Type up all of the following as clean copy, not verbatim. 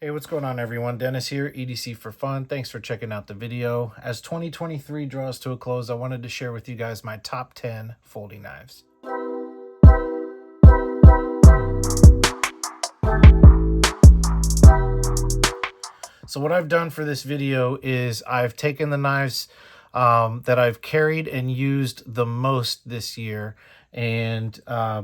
Hey, what's going on everyone? Dennis here, EDC for Fun. Thanks for checking out the video. As 2023 draws to a close, I wanted to share with you guys my top 10 folding knives. So what I've done for this video is I've taken the knives that I've carried and used the most this year and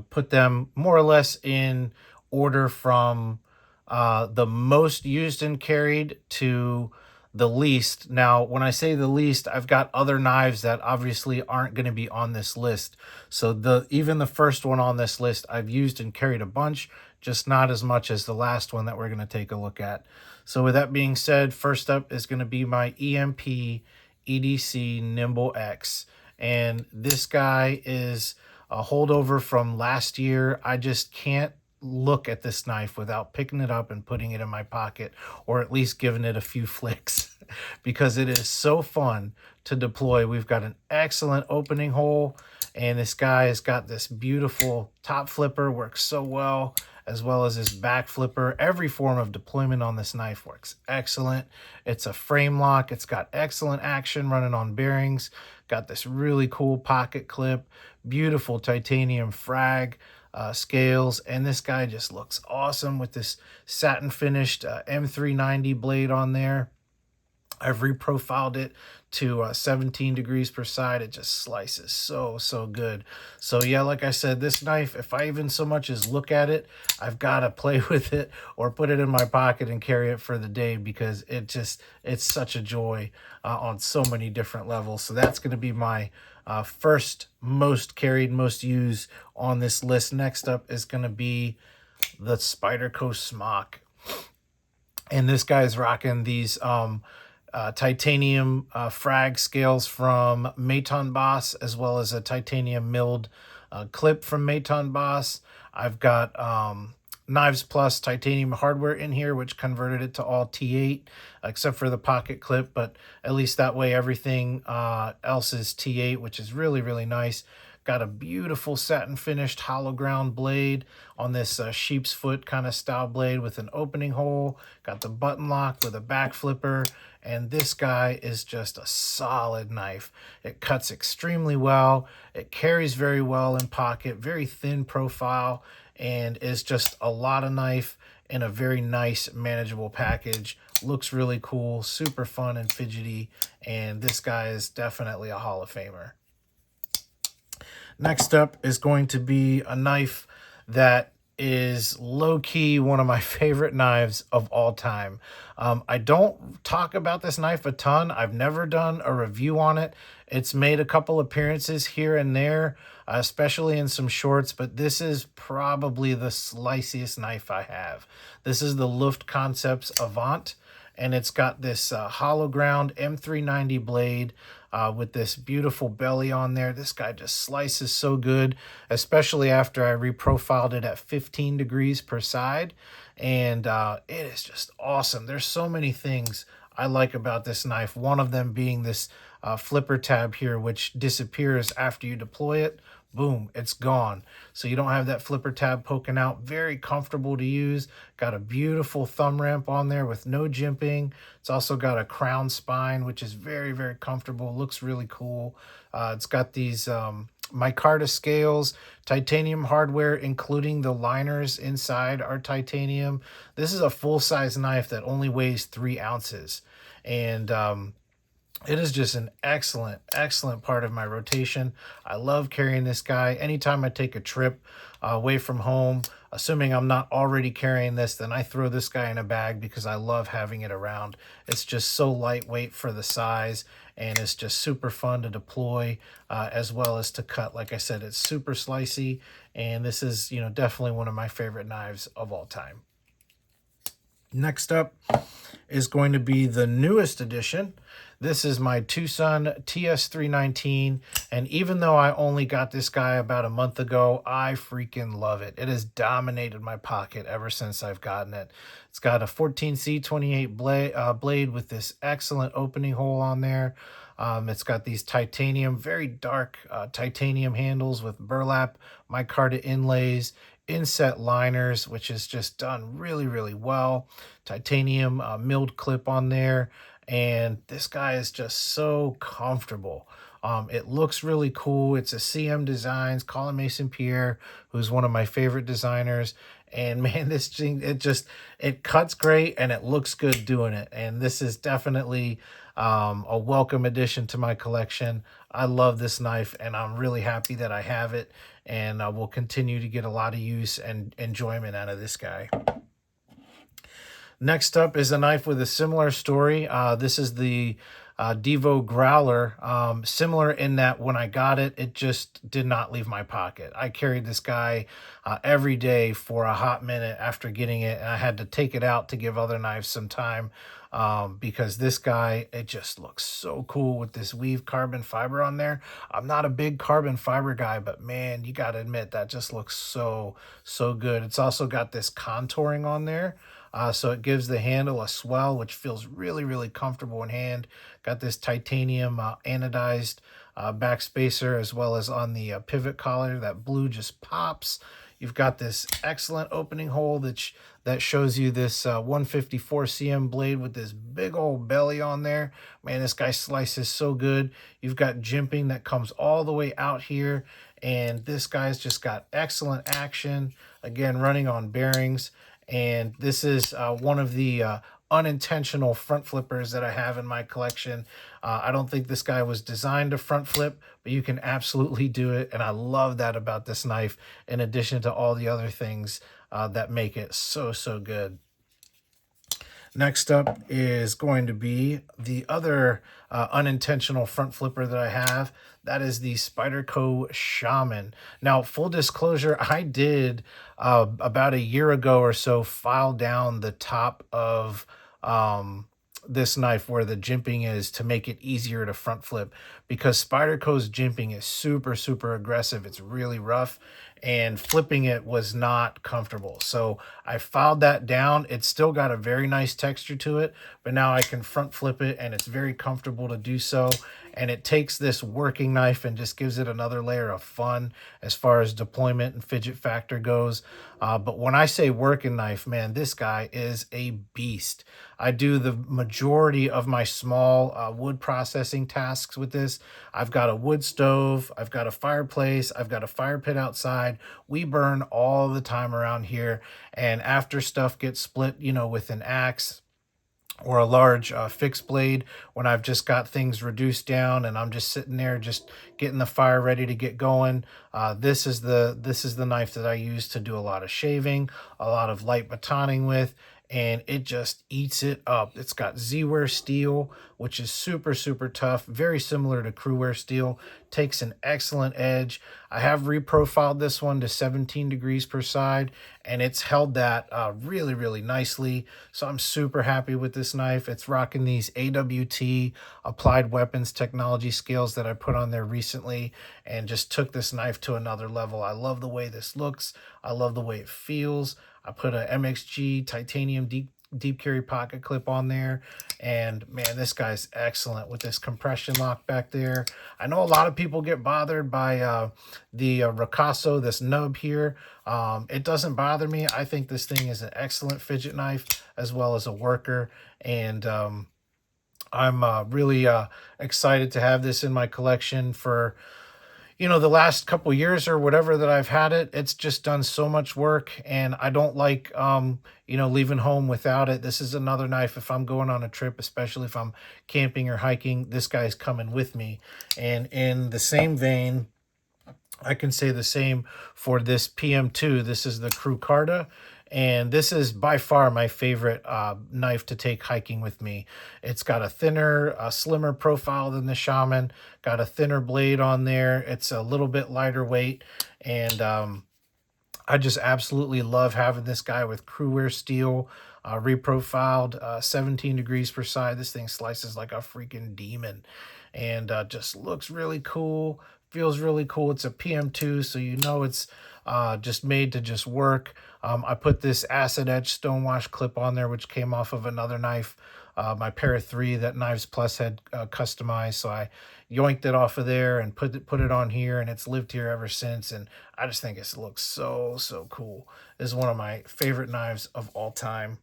put them more or less in order from the most used and carried to the least. Now, when I say the least, I've got other knives that obviously aren't going to be on this list. So even the first one on this list, I've used and carried a bunch, just not as much as the last one that we're going to take a look at. So with that being said, first up is going to be my EMP EDC Nimble X. And this guy is a holdover from last year. I just can't look at this knife without picking it up and putting it in my pocket, or at least giving it a few flicks because it is so fun to deploy. We've got an excellent opening hole, and this guy has got this beautiful top flipper, works so well as his back flipper. Every form of deployment on this knife works excellent. It's a frame lock. It's got excellent action running on bearings. Got this really cool pocket clip, beautiful titanium frag scales, and this guy just looks awesome with this satin finished M390 blade on there. I've reprofiled it to 17 degrees per side. It just slices so good. So yeah, like I said, this knife, if I even so much as look at it, I've got to play with it or put it in my pocket and carry it for the day because it's such a joy on so many different levels. So that's going to be my first most carried, most used on this list. Next up is going to be the Spyderco Smock. And this guy's rocking these titanium frag scales from Maton Boss, as well as a titanium milled clip from Maton Boss. I've got Knives Plus titanium hardware in here, which converted it to all T8 except for the pocket clip, but at least that way everything else is T8, which is really nice. Got a beautiful satin finished hollow ground blade on this sheep's foot kind of style blade with an opening hole. Got the button lock with a back flipper, and this guy is just a solid knife. It cuts extremely well. It carries very well in pocket, very thin profile, and is just a lot of knife in a very nice manageable package. Looks really cool, super fun and fidgety, and this guy is definitely a Hall of Famer. Next up is going to be a knife that is low-key one of my favorite knives of all time. I don't talk about this knife a ton. I've never done a review on it. It's made a couple appearances here and there, especially in some shorts, but this is probably the sliciest knife I have. This is the Luft Concepts Avant, and it's got this hollow ground M390 blade with this beautiful belly on there. This guy just slices so good, especially after I reprofiled it at 15 degrees per side, and it is just awesome. There's so many things I like about this knife, one of them being this flipper tab here, which disappears after you deploy it. Boom, it's gone. So you don't have that flipper tab poking out. Very comfortable to use. Got a beautiful thumb ramp on there with no jimping. It's also got a crown spine, which is very comfortable. Looks really cool. It's got these micarta scales, titanium hardware, including the liners inside are titanium. This is a full-size knife that only weighs 3 ounces. And it is just an excellent part of my rotation. I love carrying this guy. Anytime I take a trip away from home, assuming I'm not already carrying this, then I throw this guy in a bag because I love having it around. It's just so lightweight for the size, and it's just super fun to deploy as well as to cut. Like I said, it's super slicey, and this is, you know, definitely one of my favorite knives of all time. Next up is going to be the newest edition. This is my Tucson TS319, and even though I only got this guy about a month ago, I freaking love it. It has dominated my pocket ever since I've gotten it. It's got a 14C28 blade with this excellent opening hole on there. It's got these titanium, very dark titanium handles with burlap micarta inlays. inset liners, which is just done really, really well. Titanium milled clip on there. And this guy is just so comfortable. It looks really cool. It's a CM Designs, Colin Mason Pierre, who's one of my favorite designers. And man, this thing, it cuts great and it looks good doing it. And this is definitely a welcome addition to my collection. I love this knife and I'm really happy that I have it, and I will continue to get a lot of use and enjoyment out of this guy. Next up is a knife with a similar story. This is the DVO Growler. Similar in that when I got it, it just did not leave my pocket. I carried this guy every day for a hot minute after getting it, and I had to take it out to give other knives some time because this guy, it just looks so cool with this weave carbon fiber on there. I'm not a big carbon fiber guy, but man, you got to admit that just looks so good. It's also got this contouring on there. So it gives the handle a swell, which feels really, really comfortable in hand. Got this titanium anodized back spacer, as well as on the pivot collar. That blue just pops. You've got this excellent opening hole that shows you this 154 cm blade with this big old belly on there. Man, this guy slices so good. You've got jimping that comes all the way out here. And this guy's just got excellent action. Again, running on bearings. And this is one of the unintentional front flippers that I have in my collection. I don't think this guy was designed to front flip, but you can absolutely do it. And I love that about this knife, in addition to all the other things that make it so good. Next up is going to be the other unintentional front flipper that I have. That is the Spyderco Shaman. Now, full disclosure, I did about a year ago or so file down the top of this knife where the jimping is to make it easier to front flip, because Spyderco's jimping is super aggressive. It's really rough, and flipping it was not comfortable. So I filed that down. It's still got a very nice texture to it, but now I can front flip it and it's very comfortable to do so. And it takes this working knife and just gives it another layer of fun as far as deployment and fidget factor goes. But when I say working knife, man, this guy is a beast. I do the majority of my small wood processing tasks with this. I've got a wood stove, I've got a fireplace, I've got a fire pit outside. We burn all the time around here. And after stuff gets split, you know, with an axe or a large fixed blade, when I've just got things reduced down and I'm just sitting there just getting the fire ready to get going, this is the knife that I use to do a lot of shaving, a lot of light batoning with, and it just eats it up. It's got Z-wear steel, which is super tough, very similar to crew-wear steel. Takes an excellent edge. I have reprofiled this one to 17 degrees per side, and it's held that really nicely. So I'm super happy with this knife. It's rocking these AWT Applied Weapons Technology scales that I put on there recently, and just took this knife to another level. I love the way this looks. I love the way it feels. I put a MXG titanium deep carry pocket clip on there, and man, this guy's excellent with this compression lock back there. I know a lot of people get bothered by the Ricasso, this nub here. It doesn't bother me. I think this thing is an excellent fidget knife as well as a worker, and I'm really excited to have this in my collection for, you know, the last couple years or whatever that I've had it. It's just done so much work, and I don't like, you know, leaving home without it. This is another knife. If I'm going on a trip, especially if I'm camping or hiking, this guy's coming with me. And in the same vein, I can say the same for this PM2. This is the Kwarta. And this is by far my favorite knife to take hiking with me. It's got a thinner, slimmer profile than the Shaman. Got a thinner blade on there. It's a little bit lighter weight. And I just absolutely love having this guy with crew-wear steel, reprofiled, 17 degrees per side. This thing slices like a freaking demon. And just looks really cool. Feels really cool. It's a PM2, so you know it's just made to just work. I put this acid etch stonewash clip on there, which came off of another knife, my Para 3 that Knives Plus had customized. So I yoinked it off of there and put it on here, and it's lived here ever since. And I just think it looks so cool. This is one of my favorite knives of all time.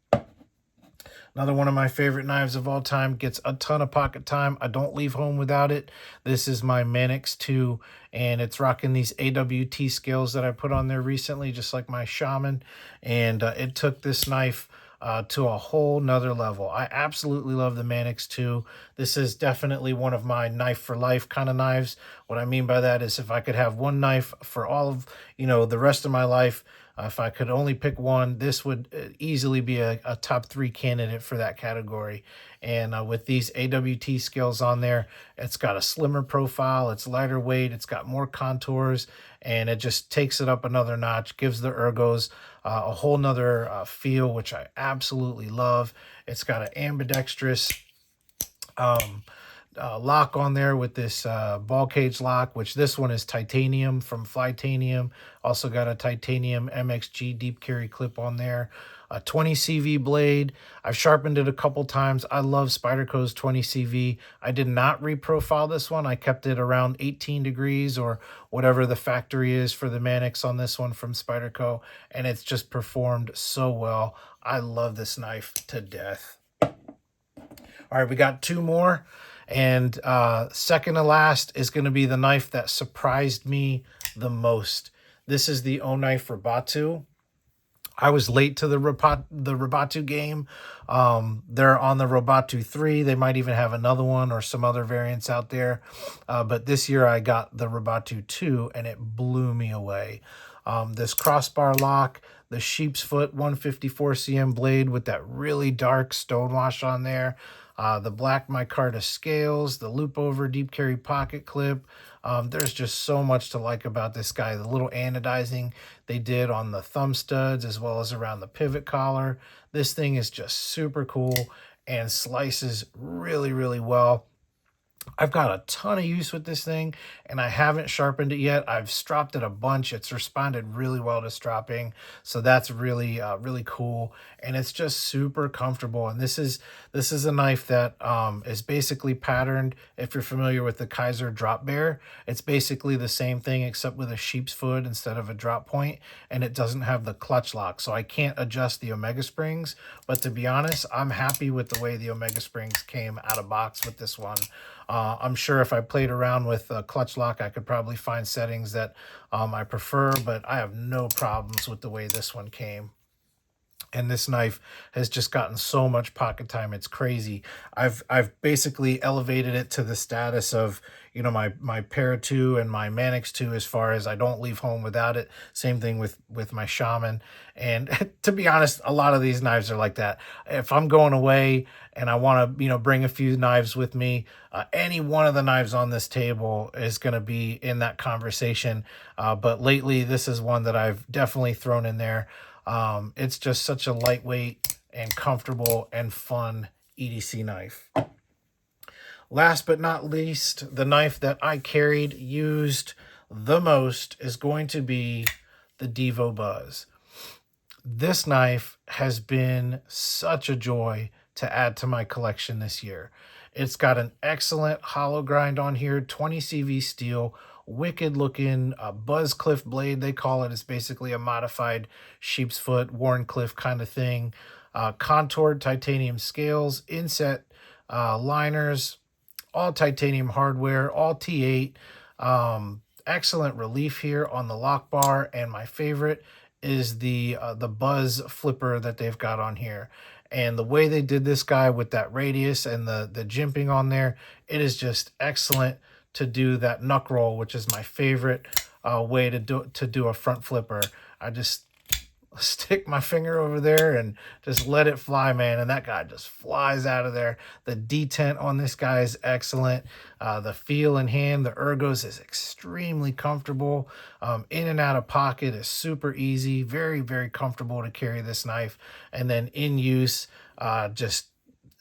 Another one of my favorite knives of all time, gets a ton of pocket time. I don't leave home without it. This is my X2, and it's rocking these AWT scales that I put on there recently, just like my Shaman. And it took this knife to a whole nother level. I absolutely love the X2. This is definitely one of my knife for life kind of knives. What I mean by that is if I could have one knife for all of, the rest of my life, if I could only pick one, this would easily be a top 3 candidate for that category. And with these AWT scales on there, it's got a slimmer profile, it's lighter weight, it's got more contours, and it just takes it up another notch, gives the ergos a whole nother feel, which I absolutely love. It's got an ambidextrous lock on there with this ball cage lock, which this one is titanium from Flytanium. Also got a titanium MXG deep carry clip on there. A 20 CV blade. I've sharpened it a couple times. I love Spyderco's 20 CV. I did not reprofile this one. I kept it around 18 degrees or whatever the factory is for the Manix on this one from Spyderco, and it's just performed so well. I love this knife to death. All right, we got 2 more. And second to last is going to be the knife that surprised me the most. This is the O-Knife Robotu. I was late to the Robotu game. They're on the Robotu 3. They might even have another one or some other variants out there. But this year I got the Robotu 2, and it blew me away. This crossbar lock, the sheep's foot 154 cm blade with that really dark stonewash on there. The black micarta scales, the loop over deep carry pocket clip. There's just so much to like about this guy. The little anodizing they did on the thumb studs as well as around the pivot collar. This thing is just super cool and slices really well. I've got a ton of use with this thing, and I haven't sharpened it yet. I've stropped it a bunch. It's responded really well to stropping, so that's really cool, and it's just super comfortable. And this is a knife that is basically patterned. If you're familiar with the Kaiser Drop Bear, it's basically the same thing except with a sheep's foot instead of a drop point, and it doesn't have the clutch lock, so I can't adjust the Omega springs. But to be honest, I'm happy with the way the Omega springs came out of box with this one. I'm sure if I played around with clutch lock, I could probably find settings that I prefer, but I have no problems with the way this one came. And this knife has just gotten so much pocket time, it's crazy. I've basically elevated it to the status of, my Para 2 and my X2 as far as I don't leave home without it. Same thing with my Shaman. And to be honest, a lot of these knives are like that. If I'm going away and I want to, bring a few knives with me, any one of the knives on this table is going to be in that conversation. But lately, this is one that I've definitely thrown in there. It's just such a lightweight and comfortable and fun EDC knife. Last but not least, the knife that I used the most is going to be the DVO Buzz. This knife has been such a joy to add to my collection this year. It's got an excellent hollow grind on here, 20 CV steel, wicked looking Buzz Cliff blade, they call it. It's basically a modified sheep's foot, Warncliffe kind of thing. Contoured titanium scales, inset liners, all titanium hardware, all T8. Excellent relief here on the lock bar, and my favorite is the Buzz flipper that they've got on here. And the way they did this guy with that radius and the jimping on there, it is just excellent to do that knuck roll, which is my favorite way to do a front flipper. I just stick my finger over there and just let it fly, man, and that guy just flies out of there. The detent on this guy is excellent. The feel in hand, the ergos is extremely comfortable. In and out of pocket is super easy. Very comfortable to carry this knife. And then in use, just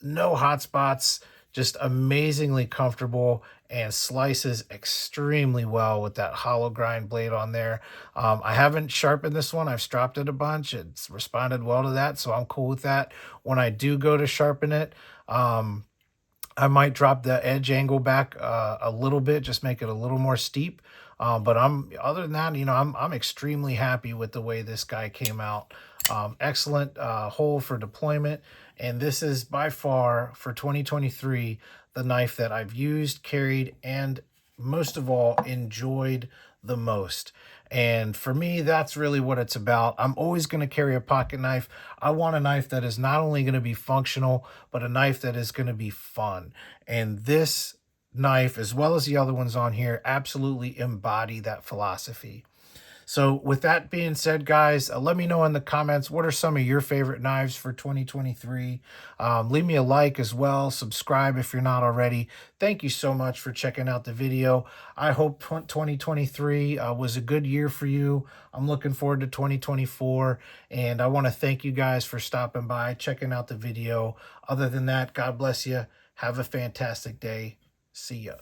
no hot spots, just amazingly comfortable and slices extremely well with that hollow grind blade on there. I haven't sharpened this one. I've stropped it a bunch. It's responded well to that, so I'm cool with that. When I do go to sharpen it, I might drop the edge angle back a little bit, just make it a little more steep. But other than that, I'm extremely happy with the way this guy came out. Excellent hole for deployment, and this is by far for 2023 the knife that I've used, carried, and most of all enjoyed the most. And for me, that's really what it's about. I'm always going to carry a pocket knife. I want a knife that is not only going to be functional, but a knife that is going to be fun. And this knife, as well as the other ones on here, absolutely embody that philosophy. So with that being said, guys, let me know in the comments, what are some of your favorite knives for 2023? Leave me a like as well. Subscribe if you're not already. Thank you so much for checking out the video. I hope 2023 was a good year for you. I'm looking forward to 2024. And I want to thank you guys for stopping by, checking out the video. Other than that, God bless you. Have a fantastic day. See ya.